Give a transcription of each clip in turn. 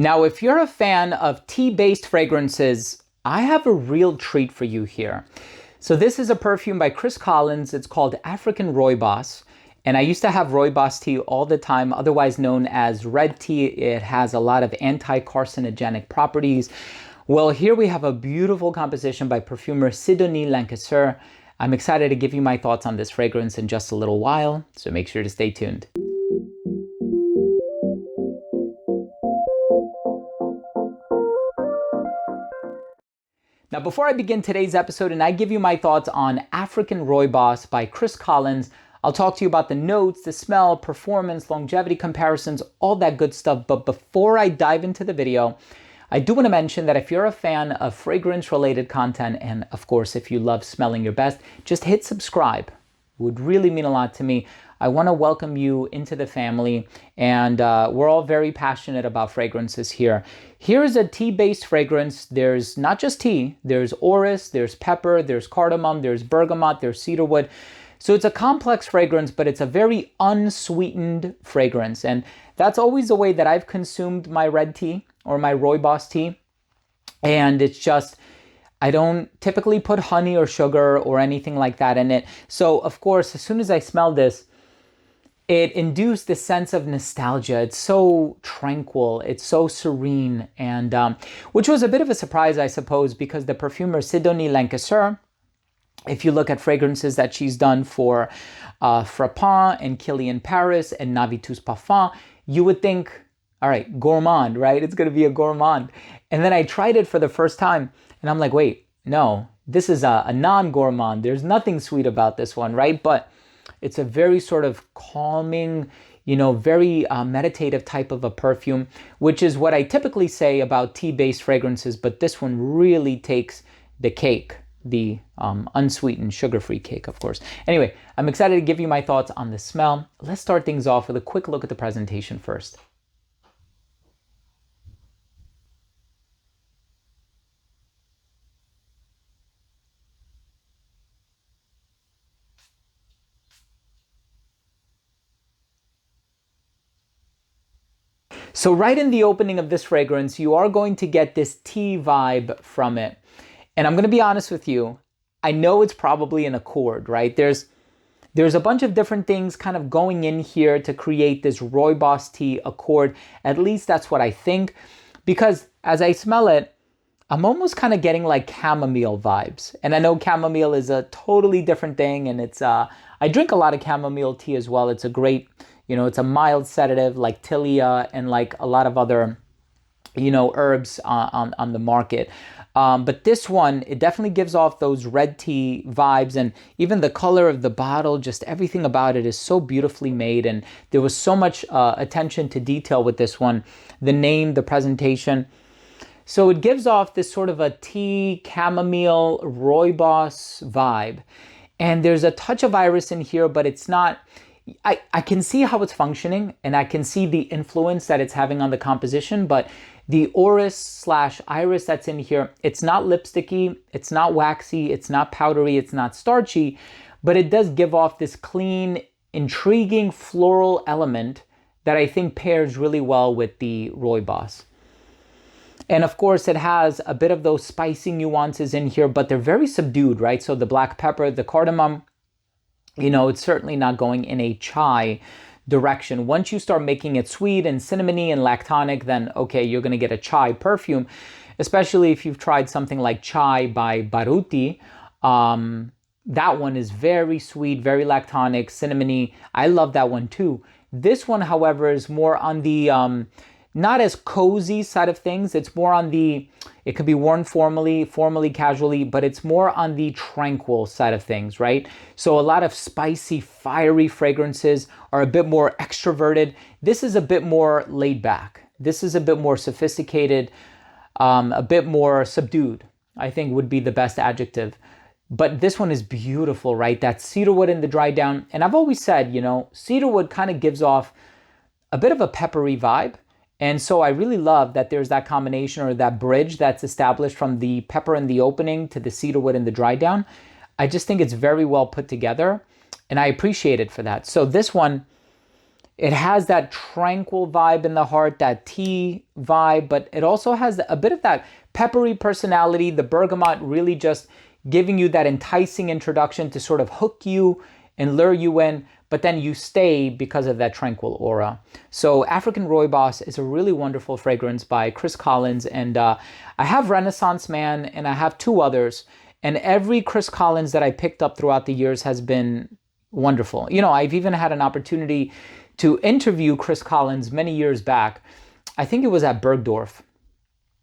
Now, if you're a fan of tea-based fragrances, I have a real treat for you here. So this is a perfume by Chris Collins. It's called African Rooibos. And I used to have Rooibos tea all the time, otherwise known as red tea. It has a lot of anti-carcinogenic properties. Well, here we have a beautiful composition by perfumer Sidonie Lancasser. I'm excited to give you my thoughts on this fragrance in just a little while, so make sure to stay tuned. Now, before I begin today's episode and I give you my thoughts on African Rooibos by Chris Collins, I'll talk to you about the notes, the smell, performance, longevity comparisons, all that good stuff. But before I dive into the video, I do want to mention that if you're a fan of fragrance-related content, and of course, if you love smelling your best, just hit subscribe. It would really mean a lot to me. I want to welcome you into the family, and we're all very passionate about fragrances here. Here's a tea-based fragrance. There's not just tea. There's orris, there's pepper, there's cardamom, there's bergamot, there's cedarwood. So it's a complex fragrance, but it's a very unsweetened fragrance. And that's always the way that I've consumed my red tea or my Rooibos tea. And it's just, I don't typically put honey or sugar or anything like that in it. So of course, as soon as I smell this, it induced this sense of nostalgia. It's so tranquil, it's so serene, and which was a bit of a surprise, I suppose, because the perfumer Sidonie Lancasser, if you look at fragrances that she's done for Frappant and Kilian Paris and Navitus Parfum, you would think, all right, gourmand, right? It's gonna be a gourmand. And then I tried it for the first time and I'm like, wait, no, this is a non-gourmand. There's nothing sweet about this one, right? But it's a very sort of calming, very meditative type of a perfume, which is what I typically say about tea-based fragrances, but this one really takes the cake, the unsweetened, sugar-free cake, of course. Anyway, I'm excited to give you my thoughts on the smell. Let's start things off with a quick look at the presentation first. So right in the opening of this fragrance, you are going to get this tea vibe from it. And I'm going to be honest with you, I know it's probably an accord, right? There's a bunch of different things kind of going in here to create this Rooibos tea accord. At least that's what I think. Because as I smell it, I'm almost kind of getting like chamomile vibes. And I know chamomile is a totally different thing. And it's, I drink a lot of chamomile tea as well. It's a great, it's a mild sedative like tilia and like a lot of other, herbs on the market. But this one, it definitely gives off those red tea vibes, and even the color of the bottle, just everything about it is so beautifully made. And there was so much attention to detail with this one, the name, the presentation. So it gives off this sort of a tea, chamomile, Rooibos vibe. And there's a touch of iris in here, but it's not, I can see how it's functioning and I can see the influence that it's having on the composition, but the orris/iris that's in here, it's not lipsticky, it's not waxy, it's not powdery, it's not starchy, but it does give off this clean, intriguing floral element that I think pairs really well with the Rooibos. And of course, it has a bit of those spicy nuances in here, but they're very subdued, right? So the black pepper, the cardamom, it's certainly not going in a chai direction. Once you start making it sweet and cinnamony and lactonic, then okay, you're going to get a chai perfume, especially if you've tried something like Chai by Baruti. That one is very sweet, very lactonic, cinnamony. I love that one too. This one, however, is more on the not as cozy side of things. It's more on the, it could be worn formally, casually, but it's more on the tranquil side of things, right? So a lot of spicy, fiery fragrances are a bit more extroverted. This is a bit more laid back. This is a bit more sophisticated, a bit more subdued, I think would be the best adjective. But this one is beautiful, right? That cedarwood in the dry down. And I've always said, cedarwood kind of gives off a bit of a peppery vibe. And so I really love that there's that combination or that bridge that's established from the pepper in the opening to the cedarwood in the dry down. I just think it's very well put together and I appreciate it for that. So this one, It has that tranquil vibe in the heart, that tea vibe, but it also has a bit of that peppery personality. The bergamot really just giving you that enticing introduction to sort of hook you and lure you in, but then you stay because of that tranquil aura. So African Rooibos is a really wonderful fragrance by Chris Collins, and I have Renaissance Man and I have two others, and every Chris Collins that I picked up throughout the years has been wonderful. You know, I've even had an opportunity to interview Chris Collins many years back. I think it was at Bergdorf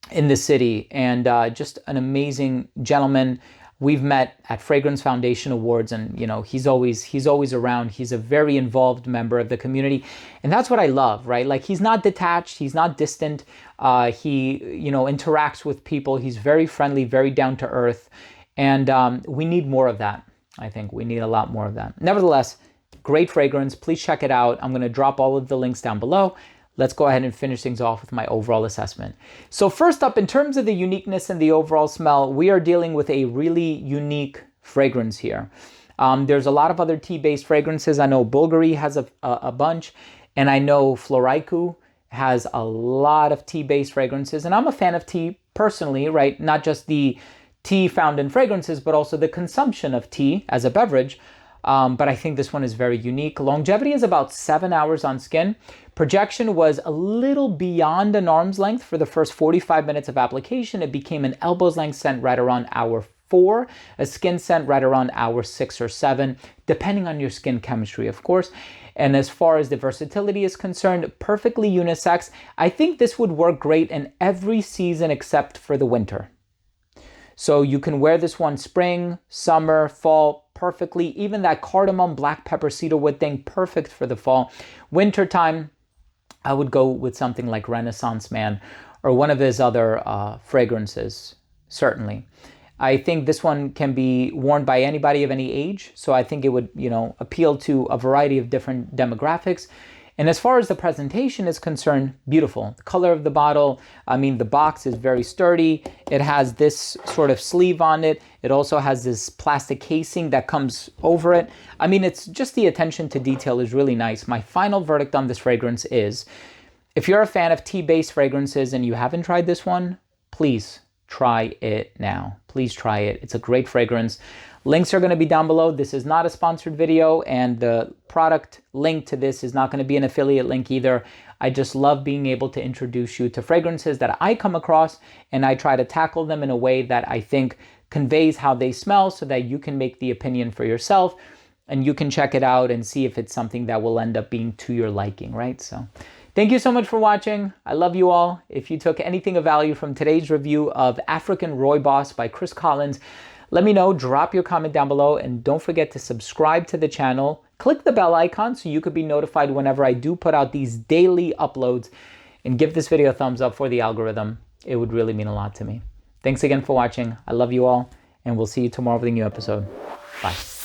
in the city, and just an amazing gentleman. We've met at Fragrance Foundation Awards, and you know, he's always around. He's a very involved member of the community, and that's what I love, right? Like, he's not detached, he's not distant. He, you know, interacts with people. He's very friendly, very down to earth, and we need more of that. I think we need a lot more of that. Nevertheless, great fragrance. Please check it out. I'm going to drop all of the links down below. Let's go ahead and finish things off with my overall assessment. So first up, in terms of the uniqueness and the overall smell, we are dealing with a really unique fragrance here. There's a lot of other tea-based fragrances. I know Bulgari has a bunch, and I know Floraiku has a lot of tea-based fragrances. And I'm a fan of tea personally, right? Not just the tea found in fragrances, but also the consumption of tea as a beverage. But I think this one is very unique. Longevity is about 7 hours on skin. Projection was a little beyond an arm's length for the first 45 minutes of application. It became an elbow's length scent right around hour 4, a skin scent right around hour 6 or 7, depending on your skin chemistry, of course. And as far as the versatility is concerned, perfectly unisex. I think this would work great in every season except for the winter. So you can wear this one spring, summer, fall perfectly. Even that cardamom, black pepper, cedarwood thing, perfect for the fall. Wintertime, I would go with something like Renaissance Man or one of his other fragrances, certainly. I think this one can be worn by anybody of any age. So I think it would, you know, appeal to a variety of different demographics. And as far as the presentation is concerned, beautiful. The color of the bottle, I mean, the box is very sturdy. It has this sort of sleeve on it. It also has this plastic casing that comes over it. I mean, it's just the attention to detail is really nice. My final verdict on this fragrance is, if you're a fan of tea-based fragrances and you haven't tried this one, please try it now. Please try it. It's a great fragrance. Links are going to be down below. This is not a sponsored video, and the product link to this is not going to be an affiliate link either. I just love being able to introduce you to fragrances that I come across, and I try to tackle them in a way that I think conveys how they smell so that you can make the opinion for yourself, and you can check it out and see if it's something that will end up being to your liking, right? So thank you so much for watching. I love you all. If you took anything of value from today's review of African Rooibos by Chris Collins, let me know, drop your comment down below, and don't forget to subscribe to the channel. Click the bell icon so you could be notified whenever I do put out these daily uploads, and give this video a thumbs up for the algorithm. It would really mean a lot to me. Thanks again for watching. I love you all, and we'll see you tomorrow with a new episode. Bye.